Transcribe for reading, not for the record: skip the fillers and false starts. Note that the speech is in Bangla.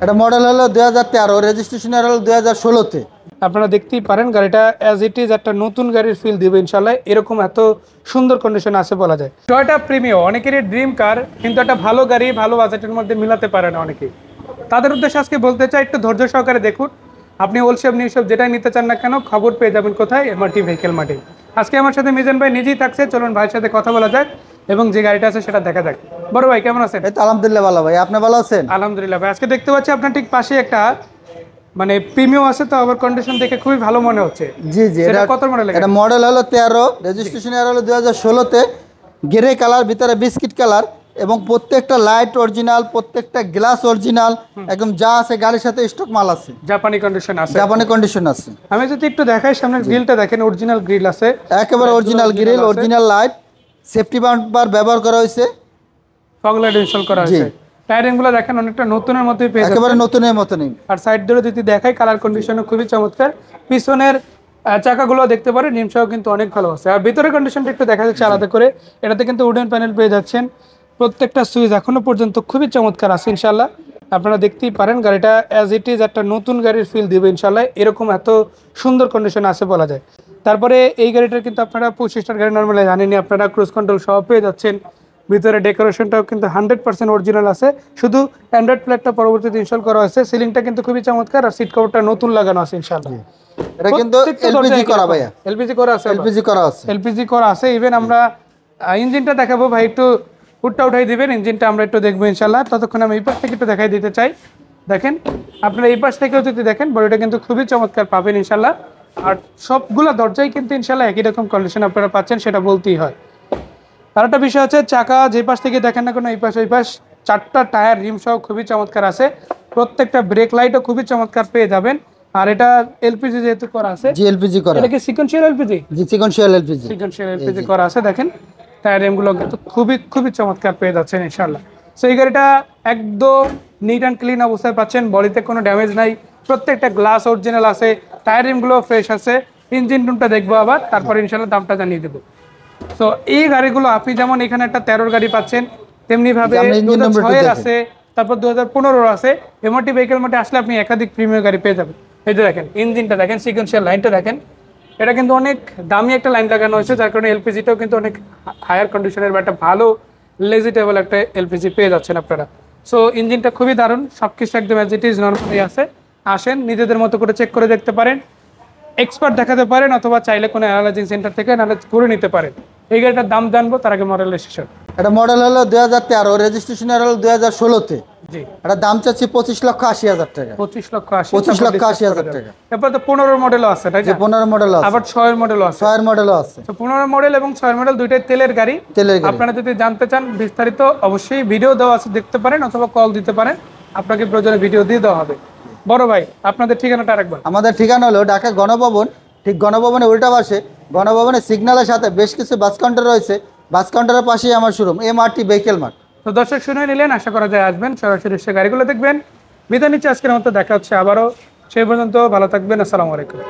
এটা মডেল হলো 2013, রেজিস্ট্রেশন হলো 2016-তে। আপনারা দেখতেই পারেন গাড়িটা অ্যাজ ইট ইজ একটা নতুন গাড়ির ফিল দিবে ইনশাল্লাহ। এরকম এত সুন্দর কন্ডিশন আছে বলা যায়। টয়োটা প্রিমিও অনেকেরই ড্রিম কার, কিন্তু একটা ভালো গাড়ি ভালো বাজেটের মধ্যে মিলাতে পারে না অনেকেই। তাদের উদ্দেশ্যে আজকে বলতে চাই, একটু ধৈর্য সহকারে দেখুন। আপনি ওলসেপ নিউসেপ যেটাই নিতে চান না কেন, খবর পেয়ে যাবেন কোথায়? এমআরটি ভেহিকেল মার্টে। আজকে আমার সাথে মিজান ভাই নিজেই থাকছে, চলুন ভাইয়ের সাথে কথা বলা যাক এবং যে গাড়িটা আছে সেটা দেখা যাক। বড় ভাই কেমন আছেন? এই তো আলহামদুলিল্লাহ ভালো ভাই, আপনি ভালো আছেন? আলহামদুলিল্লাহ ভাই। আজকে দেখতে পাচ্ছি আপনার ঠিক পাশে একটা মানে প্রিমিয়াম আছে, তো আবার কন্ডিশন দেখে খুবই ভালো মনে হচ্ছে। জি জি, এটা কত মডেল? এটা মডেল হলো 13, রেজিস্ট্রেশন হলো 2016-তে। গ্রে কালার, ভিতরে বিস্কিট কালার, এবং প্রত্যেকটা লাইট অরিজিনাল, প্রত্যেকটা গ্লাস অরিজিনাল, একদম যা আছে গাড়ির সাথে স্টক মাল আছে। জাপানি কন্ডিশন আছে, জাপানি কন্ডিশন আছে। আমি যদি একটু দেখাই, সামনের গ্রিলটা দেখেন, অরিজিনাল গ্রিল আছে, একেবারে original grill, original light, safety bumper ব্যবহার করা হয়েছে, ফগ লাইট ইনস্টল করা হয়েছে। টায়ারিংগুলো দেখেন অনেকটা নতুনের মতোই পেয়ে যাবেন, একেবারে নতুনের মতনই। আর সাইড ধরে যদি দেখাই, কালার কন্ডিশনও খুবই চমৎকার। পিছনের চাকাগুলো দেখতে পারেন, নিমসহ কিন্তু অনেক ভালো আছে। আর ভিতরের কন্ডিশনটা একটু দেখা যাচ্ছে আলাদা করে। এটাতে কিন্তু উডেন প্যানেল পেয়ে যাচ্ছেন। প্রত্যেকটা সুইচ এখনো পর্যন্ত খুবই চমৎকার আছে ইনশাল্লাহ। আপনারা দেখতেই পারেন গাড়িটা অ্যাজ ইট ইজ একটা নতুন গাড়ির ফিল দিবে ইনশাল্লাহ। এরকম এত সুন্দর কন্ডিশন আছে বলা যায়। তারপরে এই গাড়িটার কিন্তু আপনারা 25টার গাড়ি নর্মালি জানেনি, আপনারা ক্রুজ কন্ট্রোল সহ পেয়ে যাচ্ছেন। ভিতরে ডেকোরেশনটাও কিন্তু 100% অরিজিনাল আছে, শুধু অ্যান্ড্রয়েড প্লেটটা পরবর্তীতে ইনস্টল করা হয়েছে। সিলিংটা কিন্তু খুবই চমৎকার, আর সিট কভারটা নতুন লাগানো আছে ইনশাআল্লাহ। এটা কিন্তু এলপিজি করা ভাইয়া, এলপিজি করা আছে, এলপিজি করা আছে, এলপিজি করা আছে। ইভেন আমরা ইঞ্জিনটা দেখাবো ভাই, একটু হুডটা উঠাই দিবেন, ইঞ্জিনটা আমরা একটু দেখবো ইনশাআল্লাহ। ততক্ষণ আমি এই পাশ থেকে একটু দেখাই দিতে চাই। দেখেন আপনারা এই পাশ থেকেও যদি দেখেন, বডিটা কিন্তু খুবই চমৎকার পাবেন ইনশাআল্লাহ। আর সবগুলা দরজাই কিন্তু ইনশাআল্লাহ একই রকম কন্ডিশন আপনারা পাচ্ছেন, সেটা বলতেই হয়। আর একটা বিষয় আছে, চাকা যে পাশ থেকে দেখেন না কোনো, এই পাশ ওই পাশ, 4টা টায়ার রিম সহ খুবই চমৎকার আছে। প্রত্যেকটা ব্রেক লাইটও খুবই চমৎকার পেয়ে যাবেন। আর এটা এলপিজি যেহেতু করা আছে, জি এলপিজি করা, এটা কি সিকোয়েন্সিয়াল এলপিজি? জি সিকোয়েন্সিয়াল এলপিজি, সিকোয়েন্সিয়াল এলপিজি করা আছে। দেখেন টায়ার রিমগুলো কিন্তু খুবই চমৎকার পেয়ে যাচ্ছেন ইনশাআল্লাহ। সো এই গাড়িটা একদম নিট অ্যান্ড ক্লিন অবস্থায় পাচ্ছেন, বডিতে কোনো ড্যামেজ নাই, প্রত্যেকটা গ্লাস অরিজিনাল আছে, টায়ার রিমগুলো ফ্রেশ আছে। ইঞ্জিন রুমটা দেখবো আবার, তারপর ইনশাআল্লাহ দামটা জানিয়ে দেবো। তো এই গাড়িগুলো আপনি যেমন এখানে একটা 13 গাড়ি পাচ্ছেন, তেমনি ভাবে 2006 আছে, তারপর 2015 আছে। এমআরটি ভেহিকেল মার্টে আসলে আপনি একাধিক প্রিমিয়াম গাড়ি পেয়ে যাবেন। এই যে দেখেন ইঞ্জিনটা দেখেন, সিকোয়েন্সিয়াল লাইনটা দেখেন, এটা কিন্তু অনেক দামি একটা লাইন লাগানো হয়েছে, যার কারণে এলপিজিটাও কিন্তু অনেক হায়ার কন্ডিশনের বা একটা ভালো লেজিটেবল একটা এলপিজি পেয়ে যাচ্ছেন আপনারা। সো ইঞ্জিনটা খুবই দারুণ, সবকিছু একদম অ্যাজ ইট ইজ নর্মালি আছে। আসেন নিজেদের মতো করে চেক করে দেখতে পারেন, এক্সপার্ট দেখাতে পারেন, অথবা চাইলে কোনো অ্যানালাইজিং সেন্টার থেকে অ্যানালাইজ করে নিতে পারেন। এই গাড়িটার দাম জানবো, তার আগে মডেল রেজিস্ট্রেশন। এটা মডেল হলো 2013, রেজিস্ট্রেশন হলো 2016-তে। জি, এটা দাম চাচ্ছি 25,80,000 টাকা। 25,80,000 টাকা। এরপর তো 15 মডেলও আছে, তাই না? 15 মডেল আছে, আবার 6 মডেলও আছে। 6 মডেলও আছে। তো 15 মডেল এবং 6 মডেল দুইটাই তেলের গাড়ি। আপনারা যদি জানতে চান বিস্তারিত, অবশ্যই ভিডিও দেওয়া আছে, দেখতে পারেন, অথবা কল দিতে পারেন, আপনাকে প্রয়োজনে ভিডিও দিয়ে দেওয়া হবে। বড় ভাই আপনাদের ঠিকানাটা আরেকবার। আমাদের ঠিকানা হলো ঢাকা গণভবন, ঠিক গণভবনের উল্টা পাশে, গণভবনের সিগন্যালের সাথে বেশ কিছু বাস কাউন্টার রয়েছে, বাস কাউন্টারের পাশেই আমার শোরুম, এমআরটি ভেহিকেল মার্ট। তো দর্শক শুনে নিলেন, আশা করা যায় আসবেন, সরাসরি এসে গাড়িগুলো দেখবেন। বিদায় নিচ্ছে আজকের মতো, দেখা হচ্ছে আবারও। সেই পর্যন্ত ভালো থাকবেন, আসসালামু আলাইকুম।